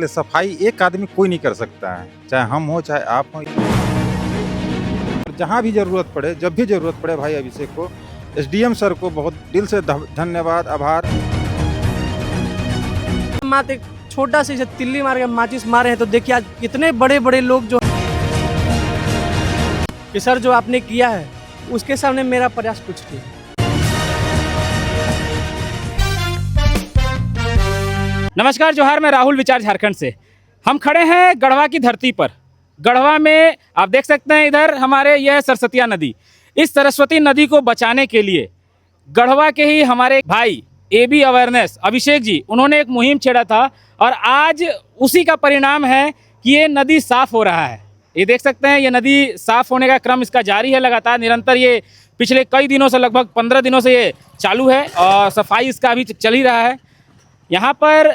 सफाई एक आदमी कोई नहीं कर सकता है, चाहे हम हो चाहे आप हो। जहाँ भी ज़रूरत पड़े, जब भी ज़रूरत पड़े भाई अभिषेक को, एसडीएम सर को बहुत दिल से धन्यवाद, आभार। मात्र एक छोटा सा तिल्ली मार के माचिस मारे हैं तो देखिए आज कितने बड़े बड़े लोग जो कि सर जो आपने किया है उसके सामने मेरा प्रयास कुछ नहीं है। नमस्कार, जोहार। मैं राहुल विचार झारखंड से। हम खड़े हैं गढ़वा की धरती पर। गढ़वा में आप देख सकते हैं इधर हमारे यह सरस्वती नदी। इस सरस्वती नदी को बचाने के लिए गढ़वा के ही हमारे भाई एबी अवेयरनेस अभिषेक जी, उन्होंने एक मुहिम छेड़ा था और आज उसी का परिणाम है कि ये नदी साफ हो रहा है। ये देख सकते हैं, ये नदी साफ होने का क्रम इसका जारी है लगातार, निरंतर। ये पिछले कई दिनों से, लगभग 15 दिनों से ये चालू है और सफाई इसका अभी चल ही रहा है। यहाँ पर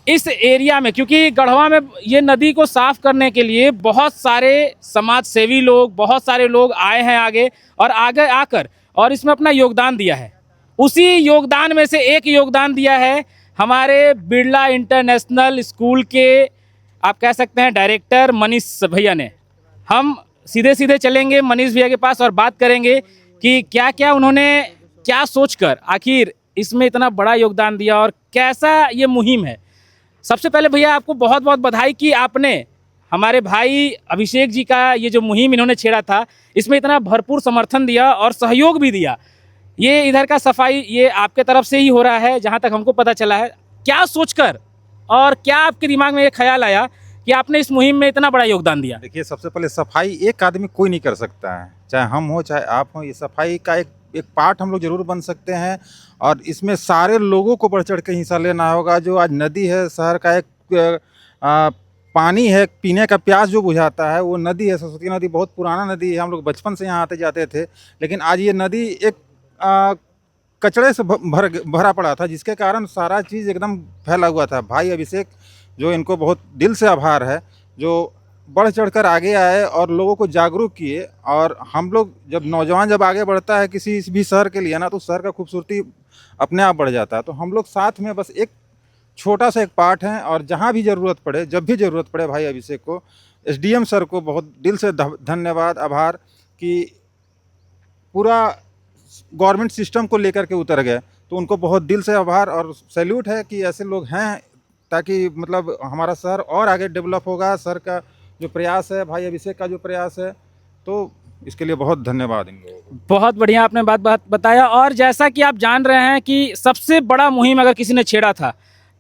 इस एरिया में, क्योंकि गढ़वा में ये नदी को साफ करने के लिए बहुत सारे समाज सेवी लोग, बहुत सारे लोग आए हैं आगे आकर और इसमें अपना योगदान दिया है। उसी योगदान में से एक योगदान दिया है हमारे बिरला इंटरनेशनल स्कूल के, आप कह सकते हैं, डायरेक्टर मनीष भैया ने। हम सीधे चलेंगे मनीष भैया के पास और बात करेंगे कि क्या क्या उन्होंने क्या सोचकर आखिर इसमें इतना बड़ा योगदान दिया और कैसा ये मुहिम है। सबसे पहले भैया आपको बहुत बहुत बधाई कि आपने हमारे भाई अभिषेक जी का ये जो मुहिम इन्होंने छेड़ा था, इसमें इतना भरपूर समर्थन दिया और सहयोग भी दिया। ये इधर का सफाई ये आपके तरफ से ही हो रहा है, जहाँ तक हमको पता चला है। क्या सोचकर और क्या आपके दिमाग में ये ख्याल आया कि आपने इस मुहिम में इतना बड़ा योगदान दिया? देखिए, सबसे पहले सफाई एक आदमी कोई नहीं कर सकता है, चाहे हम हो चाहे आप हो। ये सफाई का एक पार्ट हम लोग जरूर बन सकते हैं और इसमें सारे लोगों को बढ़ चढ़ के हिस्सा लेना होगा। जो आज नदी है, शहर का एक पानी है, पीने का प्यास जो बुझाता है, वो नदी है। सरस्वती नदी बहुत पुराना नदी है, हम लोग बचपन से यहाँ आते जाते थे। लेकिन आज ये नदी एक कचड़े से भरा पड़ा था, जिसके कारण सारा चीज़ एकदम फैला हुआ था। भाई अभिषेक, जो इनको बहुत दिल से आभार है, जो बढ़ चढ़कर आगे आए और लोगों को जागरूक किए। और हम लोग जब नौजवान जब आगे बढ़ता है किसी भी शहर के लिए ना, तो शहर का खूबसूरती अपने आप बढ़ जाता है। तो हम लोग साथ में बस एक छोटा सा एक पार्ट हैं और जहाँ भी ज़रूरत पड़े, जब भी ज़रूरत पड़े भाई अभिषेक को, एसडीएम सर को बहुत दिल से धन्यवाद, आभार कि पूरा गवर्नमेंट सिस्टम को लेकर के उतर गए। तो उनको बहुत दिल से आभार और सैल्यूट है कि ऐसे लोग हैं, ताकि मतलब हमारा शहर और आगे डेवलप होगा। सर का जो प्रयास है, भाई अभिषेक का जो प्रयास है, तो इसके लिए बहुत धन्यवाद इन लोगों को। बहुत बढ़िया आपने बात बताया। और जैसा कि आप जान रहे हैं कि सबसे बड़ा मुहिम अगर किसी ने छेड़ा था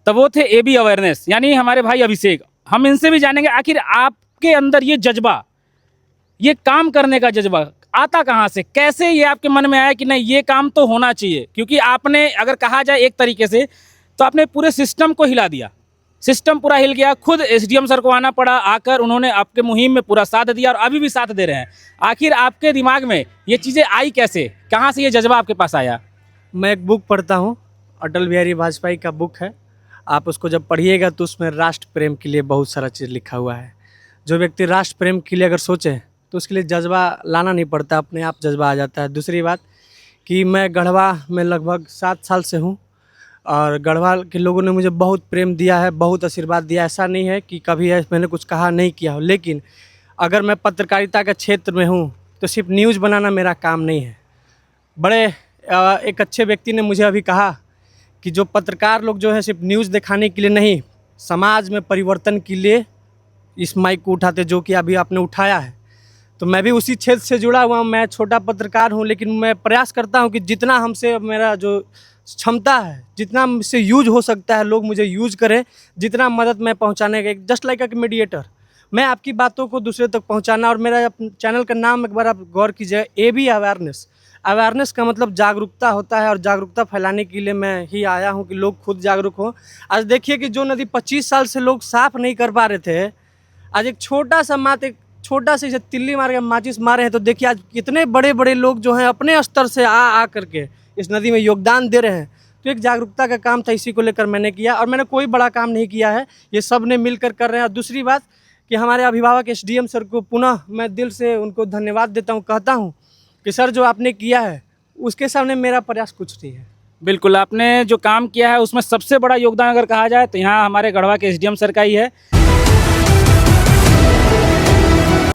तो वो थे एबी अवेयरनेस, यानी हमारे भाई अभिषेक। हम इनसे भी जानेंगे आखिर आपके अंदर ये जज्बा, ये काम करने का जज्बा आता कहाँ से, कैसे ये आपके मन में आया कि नहीं ये काम तो होना चाहिए। क्योंकि आपने, अगर कहा जाए एक तरीके से, तो आपने पूरे सिस्टम को हिला दिया। सिस्टम पूरा हिल गया। खुद एसडीएम सर को आना पड़ा, आकर उन्होंने आपके मुहिम में पूरा साथ दिया और अभी भी साथ दे रहे हैं। आखिर आपके दिमाग में ये चीज़ें आई कैसे, कहाँ से ये जज्बा आपके पास आया? मैं एक बुक पढ़ता हूँ, अटल बिहारी वाजपेयी का बुक है। आप उसको जब पढ़िएगा तो उसमें राष्ट्र प्रेम के लिए बहुत सारा चीज़ लिखा हुआ है। जो व्यक्ति राष्ट्र प्रेम के लिए अगर सोचे तो उसके लिए जज्बा लाना नहीं पड़ता, अपने आप जज्बा आ जाता है। दूसरी बात कि मैं गढ़वा में लगभग 7 साल से हूँ और गढ़वा के लोगों ने मुझे बहुत प्रेम दिया है, बहुत आशीर्वाद दिया है। ऐसा नहीं है कि कभी मैंने कुछ कहा नहीं किया हो, लेकिन अगर मैं पत्रकारिता के क्षेत्र में हूँ तो सिर्फ न्यूज़ बनाना मेरा काम नहीं है। एक अच्छे व्यक्ति ने मुझे अभी कहा कि जो पत्रकार लोग जो है सिर्फ न्यूज़ दिखाने के लिए नहीं, समाज में परिवर्तन के लिए इस माइक को उठाते, जो कि अभी आपने उठाया है। तो मैं भी उसी क्षेत्र से जुड़ा हुआ हूँ। मैं छोटा पत्रकार हूँ, लेकिन मैं प्रयास करता हूँ कि जितना हमसे मेरा जो क्षमता है, जितना मुझसे यूज हो सकता है, लोग मुझे यूज करें। जितना मदद मैं पहुँचाने का, जस्ट लाइक अ मीडिएटर, मैं आपकी बातों को दूसरे तक पहुँचाना। और मेरा चैनल का नाम एक बार आप गौर कीजिए, एबी अवेयरनेस। अवेयरनेस का मतलब जागरूकता होता है और जागरूकता फैलाने के लिए मैं ही आया हूँ कि लोग खुद जागरूक हों। आज देखिए कि जो नदी 25 साल से लोग साफ़ नहीं कर पा रहे थे, आज एक छोटा सा तिल्ली मार के माचिस मारे हैं तो देखिए आज कितने बड़े बड़े लोग जो हैं अपने स्तर से आ करके इस नदी में योगदान दे रहे हैं। तो एक जागरूकता का काम था, इसी को लेकर मैंने किया। और मैंने कोई बड़ा काम नहीं किया है, ये सब ने मिलकर कर रहे हैं। और दूसरी बात कि हमारे अभिभावक एसडीएम सर को पुनः मैं दिल से उनको धन्यवाद देता हूँ। कहता हूँ कि सर जो आपने किया है उसके सामने मेरा प्रयास कुछ नहीं है। बिल्कुल, आपने जो काम किया है उसमें सबसे बड़ा योगदान अगर कहा जाए तो यहाँ हमारे गढ़वा के एसडीएम सर का ही है।